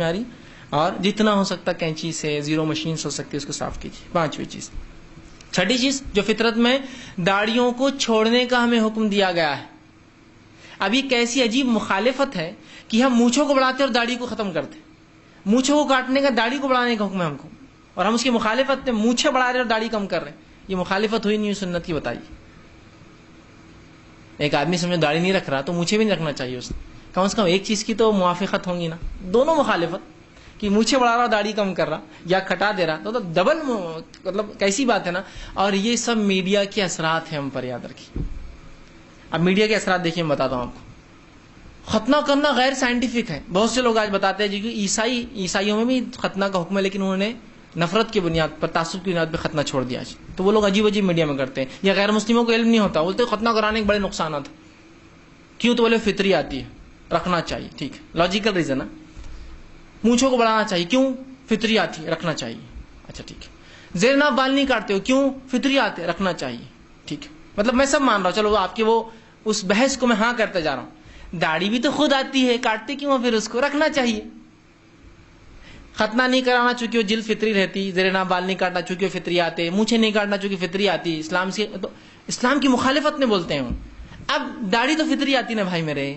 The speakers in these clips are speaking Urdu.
معیاری، اور جتنا ہو سکتا کینچی سے، زیرو مشین سے ہو سکتی ہے اس کو صاف کیجیے. پانچویں چیز. چھٹی چیز جو فطرت میں داڑھیوں کو چھوڑنے کا ہمیں حکم دیا گیا ہے. اب یہ کیسی عجیب مخالفت ہے کہ ہم مونچھوں کو بڑھاتے اور داڑھی کو ختم کرتے. مونچھوں کو کاٹنے کا داڑھی کو بڑھانے کا حکم ہے ہم کو، اور ہم اس کی مخالفت میں مونچھیں بڑھا رہے اور داڑھی کم کر رہے ہیں. یہ مخالفت ہوئی نہیں ہوئی سنت کی بتائیے. ایک آدمی سمجھو داڑھی نہیں رکھ رہا تو مونچھیں بھی نہیں رکھنا چاہیے اس نے. کم از کم ایک چیز کی تو موافقت ہوں گی نا. دونوں مخالفت کہ مونچھیں بڑھا رہا داڑھی کم کر رہا یا کھٹا دے رہا تو ڈبل مطلب کیسی بات ہے نا. اور یہ سب میڈیا کے اثرات ہیں، ہم پر یاد رکھیے. اب میڈیا کے اثرات دیکھیے، میں بتاتا ہوں آپ کو. ختنہ کرنا غیر سائنٹیفک ہے. بہت سے لوگ آج بتاتے ہیں کہ عیسائیوں میں بھی ختنہ کا حکم ہے، لیکن انہوں نے نفرت کی بنیاد پر، تعصب کی بنیاد پر ختنہ چھوڑ دیا. تو وہ لوگ عجیب عجیب میڈیا میں کرتے ہیں. یا غیر مسلموں کو علم نہیں ہوتا، بولتے ختنہ کرانے کے بڑے نقصانات ہیں. کیوں؟ تو بولے فطری آتی ہے، رکھنا چاہیے. ٹھیک ہے، لاجیکل ریزن ہے. مونچھوں کو بڑھانا چاہیے، کیوں؟ فطری آتی ہے، رکھنا چاہیے. اچھا ٹھیک ہے. زیر ناف بال نہیں کاٹتے ہو، کیوں؟ فطری آتے، رکھنا چاہیے. ٹھیک ہے، مطلب میں سب مان رہا ہوں. چلو آپ کے وہ اس بحث کو میں ہاں کرتے جا رہا ہوں. داڑھی بھی تو خود آتی ہے، کاٹتے کیوں؟ پھر اس کو رکھنا چاہیے. ختنہ نہیں کرانا چونکہ وہ جلد فطری رہتی، زیر ناف بال نہیں کاٹنا چونکہ وہ فطری آتے، مونچھیں نہیں کاٹنا چونکہ فطری آتی. اسلام کی مخالفت میں بولتے ہیں. اب داڑھی تو فطری آتی نا بھائی میرے،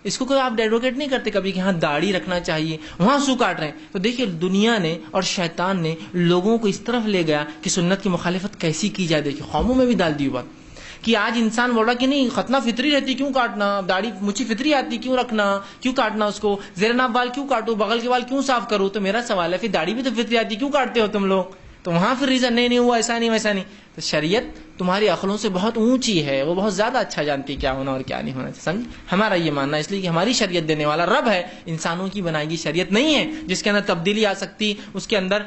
اس کو کوئی آپ ایڈوکیٹ نہیں کرتے کبھی کہ ہاں داڑھی رکھنا چاہیے، وہاں سو کاٹ رہے ہیں. تو دیکھیے دنیا نے اور شیطان نے لوگوں کو اس طرف لے گیا کہ سنت کی مخالفت کیسی کی جائے. دیکھیے قوموں میں بھی ڈال دی بات کہ آج انسان بول رہا کہ نہیں ختنہ فطری رہتی کیوں کاٹنا، داڑھی مچھی فطری آتی کیوں رکھنا، کیوں کاٹنا اس کو، زیر ناف بال کیوں کاٹو، بغل کے بال کیوں صاف کروں. تو میرا سوال ہے پھر داڑھی بھی تو فطری آتی کیوں کاٹتے ہو تم لوگ؟ تو وہاں پھر ریزن نہیں ہوا، ایسا نہیں ویسا نہیں. تو شریعت تمہاری عقلوں سے بہت اونچی ہے، وہ بہت زیادہ اچھا جانتی کیا ہونا اور کیا نہیں ہونا. سمجھ؟ ہمارا یہ ماننا ہے اس لیے کہ ہماری شریعت دینے والا رب ہے، انسانوں کی بنائی گی شریعت نہیں ہے جس کے اندر تبدیلی آ سکتی، اس کے اندر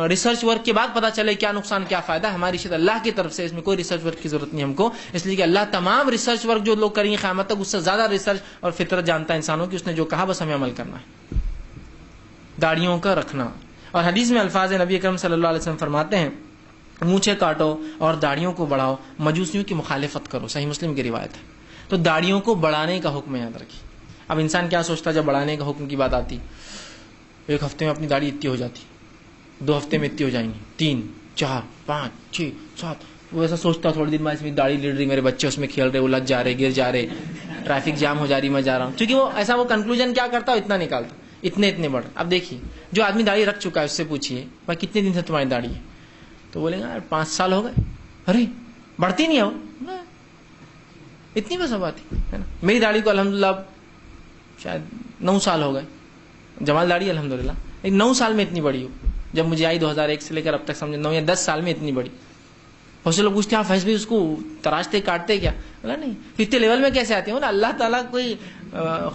ریسرچ ورک کے بعد پتہ چلے کیا نقصان کیا فائدہ. ہماری شریعت اللہ کی طرف سے، اس میں کوئی ریسرچ ورک کی ضرورت نہیں ہم کو. اس لیے کہ اللہ تمام ریسرچ ورک جو لوگ کریں گے قیامت تک اس سے زیادہ ریسرچ اور فطرت جانتا ہے انسانوں کی. اس نے جو کہا بس ہمیں عمل کرنا ہے. داڑھیوں کا رکھنا. اور حدیث میں الفاظ نبی اکرم صلی اللہ علیہ وسلم فرماتے ہیں مونچھیں کاٹو اور داڑھیوں کو بڑھاؤ، مجوسیوں کی مخالفت کرو. صحیح مسلم کی روایت ہے. تو داڑھیوں کو بڑھانے کا حکم یاد رکھیے. اب انسان کیا سوچتا ہے جب بڑھانے کا حکم کی بات آتی، ایک ہفتے میں اپنی داڑھی اتنی ہو جاتی، 2 ہفتے میں اتنی ہو جائیں گی، 3 4 5 6 7. وہ ایسا سوچتا تھوڑی دن بعد داڑھی لڑ رہی، میرے بچے اس میں کھیل رہے، الجھ جا رہے، گر جا رہے، ٹریفک جام ہو جا رہی، میں جا رہا ہوں. کیونکہ وہ ایسا وہ کنکلوژن کیا کرتا ہو، اتنا نکالتا، اتنے بڑھ. اب دیکھیے جو آدمی داڑھی رکھ چکا ہے اس سے پوچھیے بھائی کتنے دن سے تمہاری داڑھی ہے، تو بولیں گے 5 سال ہو گئے. ارے بڑھتی نہیں ہے وہ، اتنی بس بات ہے نا. میری داڑھی کو الحمدللہ شاید 9 سال ہو گئے، جمال داڑھی الحمدللہ، 9 سال میں اتنی بڑی ہو. جب مجھے آئی 2001 سے لے کر اب تک سمجھے 9 یا 10 سال میں اتنی بڑی. بہت سے لوگ پوچھتے ہیں فیض بھائی اس کو تراشتے کاٹتے کیا؟ بولا نہیں. اتنے لیول میں کیسے آتے ہیں نا. اللہ تعالیٰ کوئی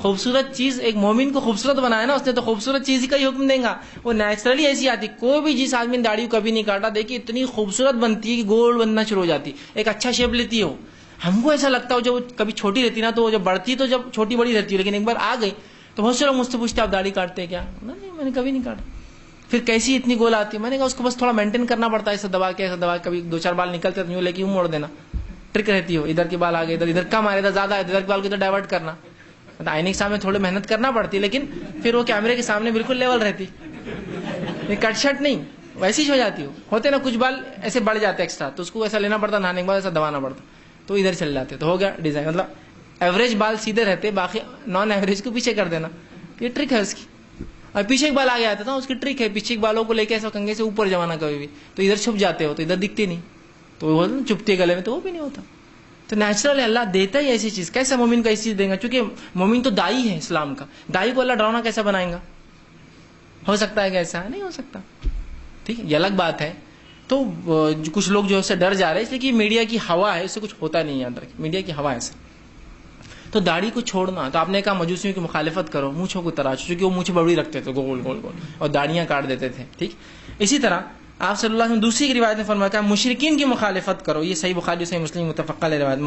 خوبصورت چیز ایک مومن کو خوبصورت بنایا نا اس نے، تو خوبصورت چیز ہی کا ہی حکم دیں گا. وہ نیچرلی ایسی آتی. کوئی بھی جس آدمی نے داڑھی کو کبھی نہیں کاٹا دیکھیے اتنی خوبصورت بنتی ہے کہ گول بننا شروع ہو جاتی، ایک اچھا شیپ لیتی ہو. ہم کو ایسا لگتا ہو جب کبھی چھوٹی رہتی نا تو جب بڑھتی تو جب چھوٹی بڑی رہتی ہے، لیکن ایک بار آ گئی تو بہت سے لوگ مجھ سے پوچھتے آپ داڑھی کاٹتے کیا؟ نہیں میں نے کبھی نہیں کاٹا. پھر کیسی اتنی گول آتی ہے؟ میں نے کہا اس کو بس تھوڑا مینٹین کرنا پڑتا ہے، ایسا دبا کے ایسا دبا کے، کبھی 2-4 بال نکلتے تو یوں لے کے یوں موڑ دینا، ٹرک رہتی ہو. ادھر کے بال آگے، ادھر کم آ رہے، ادھر زیادہ ہے، ادھر کے بال کو ادھر ڈائیورٹ کرنا. آئینے کے سامنے تھوڑی محنت کرنا پڑتی لیکن پھر وہ کیمرے کے سامنے بالکل لیول رہتی، کٹ شٹ نہیں ویسی ہو جاتی. ہوتے نا کچھ بال ایسے بڑھ جاتے ایکسٹرا، تو اس کو ایسا لینا پڑتا، نہانے کے بعد ایسا دبانا پڑتا تو ادھر چل جاتے. تو ہو گیا ڈیزائن. مطلب ایوریج بال سیدھے رہتے، باقی نان ایوریج کو پیچھے کر دینا. یہ ٹرک ہے اس کی. اور پیچھے ایک بال آگے آتا تھا، اس کی ٹرک ہے پیچھے کے بالوں کو لے کے ایسا کنگھے سے اوپر جمانا کبھی بھی، تو ادھر چھپ جاتے ہو تو ادھر دکھتے نہیں، تو وہ چپتے گلے میں تو وہ بھی نہیں ہوتا. تو نیچرل اللہ دیتا ہی ایسی چیز. کیسا مومن کو ایسی چیز دے گا؟ کیونکہ مومن تو دائی ہے اسلام کا. دائی کو اللہ ڈراؤنا کیسا بنائے گا؟ ہو سکتا ہے کہ ایسا نہیں ہو سکتا. ٹھیک ہے، یہ الگ بات ہے. تو کچھ لوگ جو ہے ڈر جا رہے ہیں اس لیے کہ میڈیا کی ہوا ہے، اس سے کچھ ہوتا نہیں ہے. یاد رکھیں میڈیا کی ہوا ہے ایسا. تو داڑھی کو چھوڑنا، تو آپ نے کہا مجوسیوں کی مخالفت کرو، مونچھوں کو تراشو، کیونکہ وہ مونچھ بڑی رکھتے تھے گول گول گول اور داڑیاں کاٹ دیتے تھے. ٹھیک اسی طرح آپ صلی اللہ علیہ وسلم دوسری روایت میں فرمایا کہ مشرکین کی مخالفت کرو. یہ صحیح بخاری صحیح مسلم متفق علیہ روایت.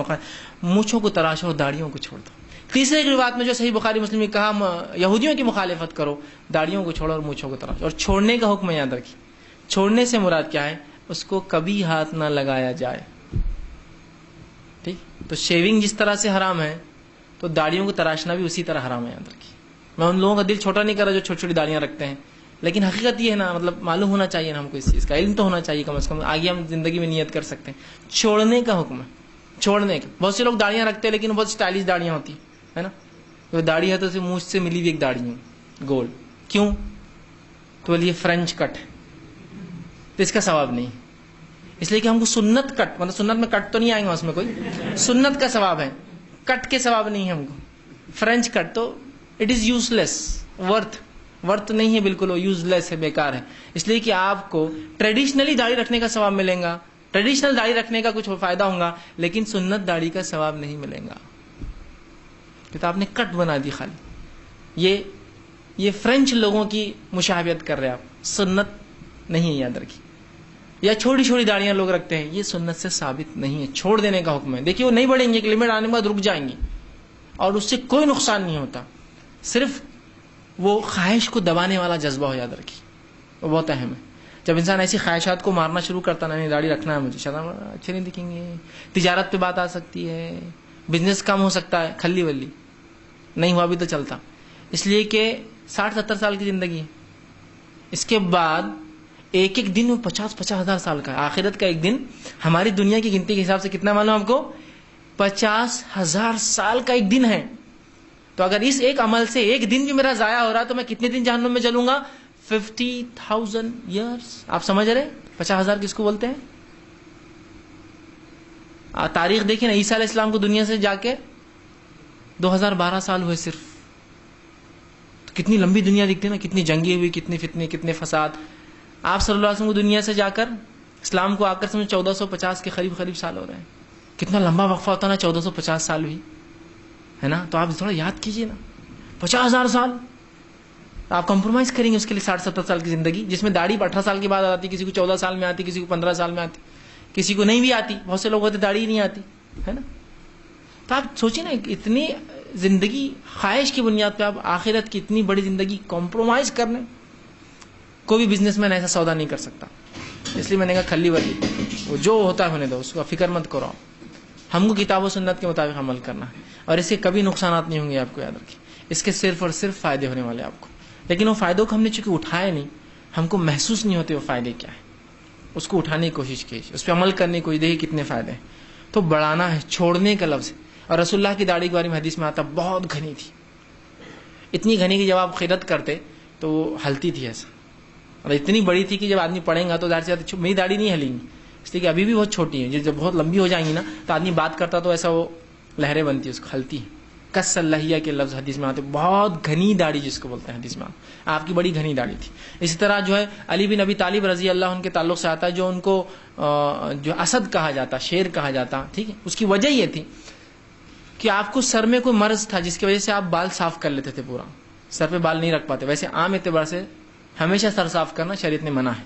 مونچھوں کو تراشو اور داڑیوں کو چھوڑ دو. تیسرے ایک روایت میں جو صحیح بخاری مسلم نے کہا یہودیوں کی مخالفت کرو، داڑیوں کو چھوڑو اور مونچھوں کو تراشو. اور چھوڑنے کا حکم یاد رکھیے. چھوڑنے سے مراد کیا ہے؟ اس کو کبھی ہاتھ نہ لگایا جائے. ٹھیک. تو شیونگ جس طرح سے حرام ہے تو داڑیوں کو تراشنا بھی اسی طرح حرام ہے. یاد رکھیے میں ان لوگوں کا دل چھوٹا نہیں کر رہا جو چھوٹی چھوٹی داڑیاں رکھتے ہیں، لیکن حقیقت یہ ہے نا، مطلب معلوم ہونا چاہیے نا ہم کو، اس چیز کا علم تو ہونا چاہیے کم از کم، آگے ہم زندگی میں نیت کر سکتے ہیں۔ چھوڑنے کا حکم ہے، چھوڑنے کا۔ بہت سے لوگ داڑیاں رکھتے ہیں لیکن بہت اسٹائلش داڑیاں ہوتی ہے نا، وہ داڑھی ہے تو اسے مونچھ سے ملی ہوئی ایک داڑھی ہے گول، کیوں؟ تو یہ فرینچ کٹ ہے، تو اس کا ثواب نہیں، اس لیے کہ ہم کو سنت کٹ، مطلب سنت میں کٹ تو نہیں آئیں گا اس میں کوئی، سنت کا ثواب ہے، کٹ کے ثواب نہیں ہے ہم کو۔ فرینچ کٹ تو it is use less, worth نہیں ہے بالکل، وہ یوز لیس ہے، بیکار ہے، اس لیے کہ آپ کو ٹریڈیشنلی داڑھی رکھنے کا ثواب ملے گا، ٹریڈیشنل داڑھی رکھنے کا کچھ فائدہ ہوگا، لیکن سنت داڑھی کا ثواب نہیں ملے گا، تو آپ نے کٹ بنا دی خالی۔ یہ فرینچ لوگوں کی مشابہت کر رہے آپ، سنت نہیں ہے، یاد رکھیے۔ یا چھوٹی چھوٹی داڑیاں لوگ رکھتے ہیں، یہ سنت سے ثابت نہیں ہے، چھوڑ دینے کا حکم ہے۔ دیکھیے وہ نہیں بڑھیں گے، ایک لمٹ آنے کے بعد رک جائیں گی، اور اس سے کوئی نقصان نہیں ہوتا، صرف وہ خواہش کو دبانے والا جذبہ ہو، یاد رکھیے، وہ بہت اہم ہے۔ جب انسان ایسی خواہشات کو مارنا شروع کرتا نہیں، داڑھی رکھنا ہے مجھے، شاید اچھے نہیں دکھیں گے، تجارت پہ بات آ سکتی ہے، بزنس کم ہو سکتا ہے، کھلی ولی نہیں ہوا بھی تو چلتا، اس لیے کہ 60-70 سال کی زندگی ہے، اس کے بعد ایک ایک دن وہ 50-50 ہزار سال کا ہے۔ آخرت کا ایک دن ہماری دنیا کی گنتی کے حساب سے کتنا معلوم آپ کو؟ 50,000 سال کا ایک دن ہے۔ تو اگر اس ایک عمل سے ایک دن بھی میرا ضائع ہو رہا تو میں کتنے دن جہنم میں چلوں گا؟ 50,000 ایئرس۔ آپ سمجھ رہے 50,000 کس کو بولتے ہیں؟ تاریخ دیکھیں نا، عیسیٰ علیہ السلام کو دنیا سے جا کے 2012 سال ہوئے صرف، تو کتنی لمبی دنیا دکھتی ہے نا، کتنی جنگیں ہوئی، کتنے فتنے، کتنے فساد۔ آپ صلی اللہ علیہ وسلم کو دنیا سے جا کر، اسلام کو آ کر سمجھ 1450 کے قریب سال ہو رہے ہیں، کتنا لمبا وقفہ ہوتا نا، 1450 سال بھی ہے نا۔ تو آپ تھوڑا یاد کیجئے نا، 50,000 سال آپ کمپرومائز کریں گے اس کے لیے 60-70 سال کی زندگی، جس میں داڑھی 18 سال کے بعد آتی، کسی کو 14 سال میں آتی، کسی کو 15 سال میں آتی، کسی کو نہیں بھی آتی، بہت سے لوگ ہوتے داڑھی نہیں آتی ہے نا۔ تو آپ سوچیں نا، اتنی زندگی خواہش کی بنیاد پہ آپ آخرت کی اتنی بڑی زندگی کمپرومائز کرنے، کوئی بھی بزنس مین ایسا سودا نہیں کر سکتا۔ اس لیے میں نے کہا کھلی ولی، وہ جو ہوتا ہے ہونے دو، اس کو فکر مت کرو، ہم کو کتاب و سنت کے مطابق عمل کرنا ہے، اور اس سے کبھی نقصانات نہیں ہوں گے، آپ کو یاد رکھیں، اس کے صرف اور صرف فائدے ہونے والے آپ کو۔ لیکن وہ فائدوں کو ہم نے چونکہ اٹھائے نہیں، ہم کو محسوس نہیں ہوتے وہ فائدے کیا ہے، اس کو اٹھانے کی کوشش کیجیے، اس پہ عمل کرنے کی کوشش، دیکھیے کتنے فائدے ہیں۔ تو بڑھانا ہے، چھوڑنے کا لفظ ہے۔ اور رسول اللہ کی داڑھی کے بارے میں حدیث میں آتا بہت گھنی تھی، اتنی گھنی کہ جب آپ خیرت کرتے تو وہ ہلتی تھی ایسا، اور اتنی بڑی تھی کہ جب آدمی پڑھیں گا تو ظاہر سی بات ہے میری داڑھی نہیں ہلیں گی، اس لیے کہ ابھی بھی بہت چھوٹی ہے، جب بہت لمبی ہو جائیں گی نا تو آدمی بات کرتا تو ایسا وہ لہریں بنتی ہے، اس کو ہلتی ہے۔ کس اللحیہ کے لفظ حدیث میں آتے، بہت گھنی داڑھی جس کو بولتے ہیں حدیث میں، آپ کی بڑی گھنی داڑھی تھی۔ اسی طرح جو ہے علی بن ابی طالب رضی اللہ عنہ کے تعلق سے آتا ہے، جو ان کو جو اسد کہا جاتا، شیر کہا جاتا، ٹھیک ہے، اس کی وجہ یہ تھی کہ آپ کو سر میں کوئی مرض تھا جس کی وجہ سے آپ بال صاف کر لیتے تھے، پورا سر پہ بال نہیں رکھ پاتے۔ ویسے عام اعتبار سے ہمیشہ سر صاف کرنا شریعت نے منع ہے،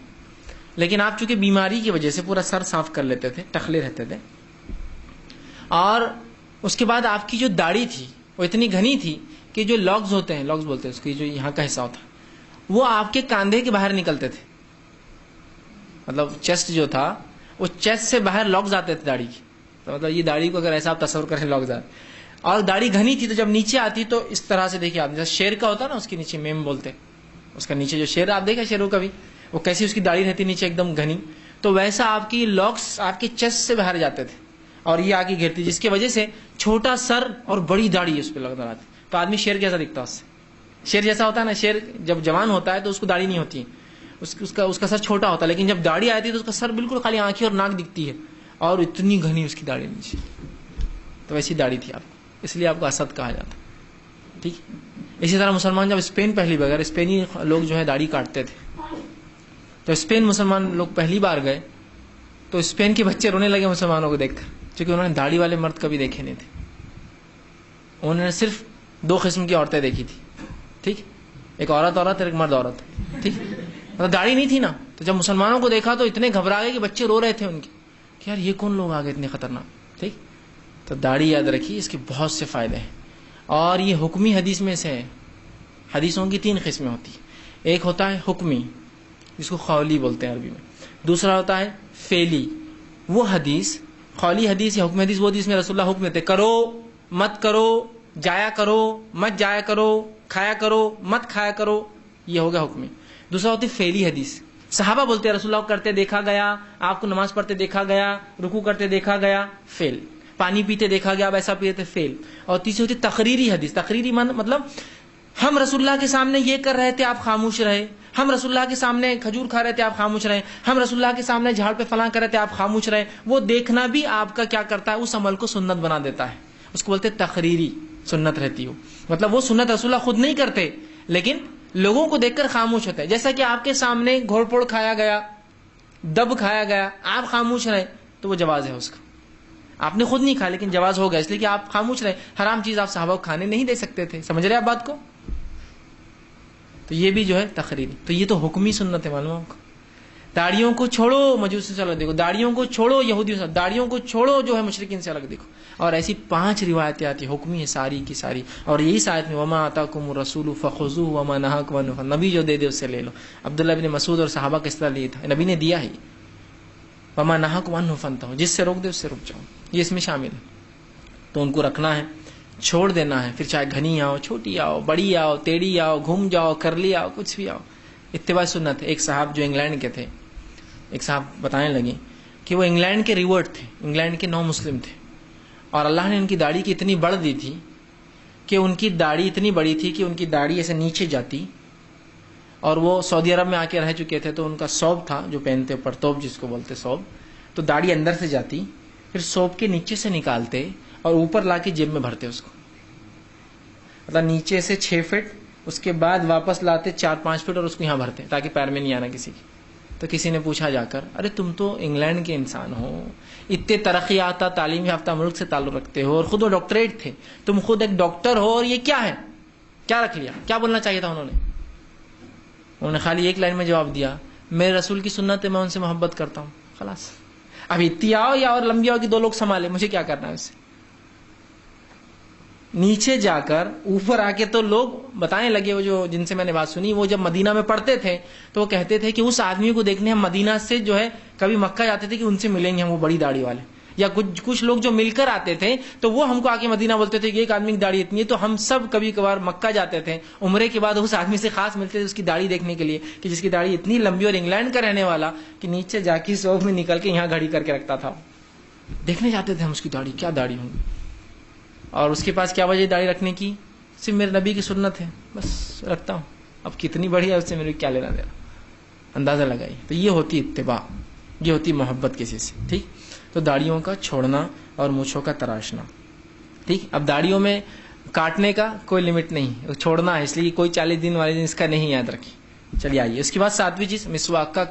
لیکن آپ چونکہ بیماری کی وجہ سے پورا سر صاف کر لیتے تھے، ٹخلے رہتے تھے، اور اس کے بعد آپ کی جو داڑھی تھی وہ اتنی گھنی تھی کہ جو لاکس ہوتے ہیں، لاکس بولتے ہیں اس کی، جو یہاں کا حصہ ہوتا ہے، وہ آپ کے کاندھے کے باہر نکلتے تھے، مطلب چیسٹ جو تھا وہ چیسٹ سے باہر لاکس آتے تھے داڑھی کی، تو مطلب یہ داڑھی کو اگر ایسا آپ تصور کریں لاکس آتے، اور داڑھی گھنی تھی، تو جب نیچے آتی تو اس طرح سے دیکھیے آپ، جیسے شیر کا ہوتا نا اس کے نیچے میم بولتے، اس کا نیچے جو شیر آپ دیکھا شیروں کا بھی، وہ کیسی اس کی داڑھی رہتی نیچے ایک دم گھنی، تو ویسا آپ کی لاکس آپ کے چیسٹ سے باہر جاتے تھے اور یہ آگے گھرتی، جس کی وجہ سے چھوٹا سر اور بڑی داڑھی اس پہ لگ رہا تھی، تو آدمی شیر جیسا دکھتا اس سے۔ شیر جیسا ہوتا ہے نا، شیر جب جوان ہوتا ہے تو اس کو داڑھی نہیں ہوتی، اس کا سر چھوٹا ہوتا ہے، لیکن جب داڑھی آتی ہے تو اس کا سر بالکل خالی آنکھیں اور ناک دکھتی ہے، اور اتنی گھنی اس کی داڑھی نیچے، تو ویسی داڑھی تھی آپ کو، اس لیے آپ کو اسد کہا جاتا، ٹھیک۔ اسی طرح مسلمان جب اسپین پہلی بار، اسپینی لوگ جو ہے داڑھی کاٹتے تھے، تو اسپین مسلمان لوگ پہلی بار گئے تو اسپین کے بچے رونے لگے مسلمانوں کو دیکھ کر، کیونکہ انہوں نے داڑھی والے مرد کبھی دیکھے نہیں تھے، انہوں نے صرف 2 قسم کی عورتیں دیکھی تھی، ٹھیک، ایک عورت اور ایک مرد عورت، ٹھیک، مطلب داڑھی نہیں تھی نا، تو جب مسلمانوں کو دیکھا تو اتنے گھبرا گئے کہ بچے رو رہے تھے ان کے، کہ یار یہ کون لوگ آ گئے اتنے خطرناک، ٹھیک۔ تو داڑھی یاد رکھیے، اس کے بہت سے فائدے ہیں، اور یہ حکمی حدیث میں سے ہے۔ حدیثوں کی 3 قسمیں ہوتی ہیں، ایک ہوتا ہے حکمی جس کو قولی بولتے ہیں عربی میں، دوسرا ہوتا ہے فعلی، وہ حدیث، قولی حدیث یا حکم حدیث، وہ حدیث میں رسول اللہ حکم دیتے، کرو مت کرو، جایا کرو مت جایا کرو، کھایا کرو مت کھایا کرو، یہ ہو گیا حکمی. دوسرا ہوتی فعلی حدیث. صحابہ بولتے ہیں رسول اللہ کو کرتے دیکھا گیا، آپ کو نماز پڑھتے دیکھا گیا، رکوع کرتے دیکھا گیا، فعل. پانی پیتے دیکھا گیا، اب ایسا پیتے، فعل. اور تیسری ہوتی تقریری حدیث. تقریری مطلب ہم رسول اللہ کے سامنے یہ کر رہے تھے آپ خاموش رہے، ہم رسول اللہ کے سامنے کھجور کھا رہے تھے آپ خاموش رہے، ہم رسول اللہ کے سامنے جھاڑ پہ فلاں کر رہے تھے آپ خاموش رہے. وہ دیکھنا بھی آپ کا کیا کرتا ہے، اس عمل کو سنت بنا دیتا ہے. اس کو بولتے تقریری سنت رہتی ہو. مطلب وہ سنت رسول اللہ خود نہیں کرتے لیکن لوگوں کو دیکھ کر خاموش ہوتے ہیں. جیسا کہ آپ کے سامنے گھوڑ پھوڑ کھایا گیا، دب کھایا گیا، آپ خاموش رہے تو وہ جواز ہے اس کا. آپ نے خود نہیں کھایا لیکن جواز ہو گیا اس لیے کہ آپ خاموش رہے. حرام چیز آپ صحابہ کو کھانے نہیں دے سکتے تھے. سمجھ رہے آپ بات کو؟ تو یہ بھی جو ہے تقریری. تو یہ تو حکمی سنت ہے. معلوم آپ کو داڑھیوں کو چھوڑو مجوسی سے الگ دیکھو، داڑھیوں کو چھوڑو یہودیوں سے، داڑھیوں کو چھوڑو جو ہے مشرکین سے الگ دیکھو. اور ایسی 5 روایتیں آتی ہیں حکمی ہے ساری کی ساری. اور یہی ساتھ میں وما آتاکم الرسول فخذوہ وما نہاکم عنہ فانتہوا، نبی جو دے دے اس سے لے لو. عبداللہ بن مسعود اور صحابہ کس طرح لیے تھا، نبی نے دیا ہی. وما نہاکم عنہ فانتہوا، جس سے روک دے اس سے رک جاؤ، یہ اس میں شامل ہے. تو ان کو رکھنا ہے، چھوڑ دینا ہے. پھر چاہے گھنی آؤ، چھوٹی آؤ، بڑی آؤ، ٹیڑھی آؤ، گھوم جاؤ، کرلی آؤ، کچھ بھی آؤ، اتباع سنت ہے. ایک صاحب جو انگلینڈ کے تھے، ایک صاحب بتانے لگے کہ وہ انگلینڈ کے ریورٹ تھے، انگلینڈ کے 9 مسلم تھے، اور اللہ نے ان کی داڑھی کی اتنی بڑھ دی تھی کہ ان کی داڑھی اتنی بڑی تھی کہ ان کی داڑھی ایسے نیچے جاتی. اور وہ سعودی عرب میں آ کے رہ چکے تھے تو ان کا صوب تھا جو پہنتے اوپر، توب جس کو بولتے صوب، تو داڑھی اندر سے جاتی، پھر صوب کے نیچے سے نکالتے اور اوپر لا کے جیب میں بھرتے اس کو. مطلب نیچے سے 6 فٹ، اس کے بعد واپس لاتے 4-5 فٹ اور اس کو یہاں بھرتے تاکہ پیر میں نہیں آنا کسی کی. تو کسی نے پوچھا جا کر، ارے تم تو انگلینڈ کے انسان ہو، اتنے ترقی یافتہ تعلیم یافتہ ملک سے تعلق رکھتے ہو، اور خود وہ ڈاکٹریٹ تھے، تم خود ایک ڈاکٹر ہو، اور یہ کیا ہے، کیا رکھ لیا؟ کیا بولنا چاہیے تھا انہوں نے خالی ایک لائن میں جواب دیا، میرے رسول کی سنت ہے، میں ان سے محبت کرتا ہوں. خلاص. اب اتنی آؤ یا اور لمبی آؤ کہ 2 لوگ سنبھالے، مجھے کیا کرنا ہے اس سے. نیچے جا کر اوپر آ کے تو لوگ بتانے لگے، وہ جو جن سے میں نے بات سنی، وہ جب مدینہ میں پڑھتے تھے تو وہ کہتے تھے کہ اس آدمی کو دیکھنے ہم مدینہ سے جو ہے کبھی مکہ جاتے تھے کہ ان سے ملیں گے ہم، وہ بڑی داڑھی والے. یا کچھ لوگ جو مل کر آتے تھے تو وہ ہم کو آ کے مدینہ بولتے تھے کہ ایک آدمی کی داڑھی اتنی ہے. تو ہم سب کبھی کبھار مکہ جاتے تھے عمرے کے بعد، اس آدمی سے خاص ملتے تھے اس کی داڑھی دیکھنے کے لیے کہ جس کی داڑھی اتنی لمبی، اور انگلینڈ کا رہنے والا کہ نیچے جا کے صوب میں نکل کے یہاں گھڑی کر کے رکھتا تھا. دیکھنے جاتے تھے ہم اس کی داڑھی، کیا داڑھی ہوں. اور اس کے پاس کیا وجہ داڑھی رکھنے کی؟ صرف میرے نبی کی سنت ہے، بس رکھتا ہوں. اب کتنی بڑی ہے اس سے میرے کیا لینا دینا، اندازہ لگائی. تو یہ ہوتی اتباع، یہ ہوتی محبت کسی سے. ٹھیک. تو داڑھیوں کا چھوڑنا اور مونچھوں کا تراشنا. ٹھیک. اب داڑھیوں میں کاٹنے کا کوئی لمٹ نہیں، چھوڑنا ہے، اس لیے کوئی 40 دن والے دن اس کا نہیں، یاد رکھیں. چلیے آئیے. اس کے بعد 7ویں چیز مسواک کا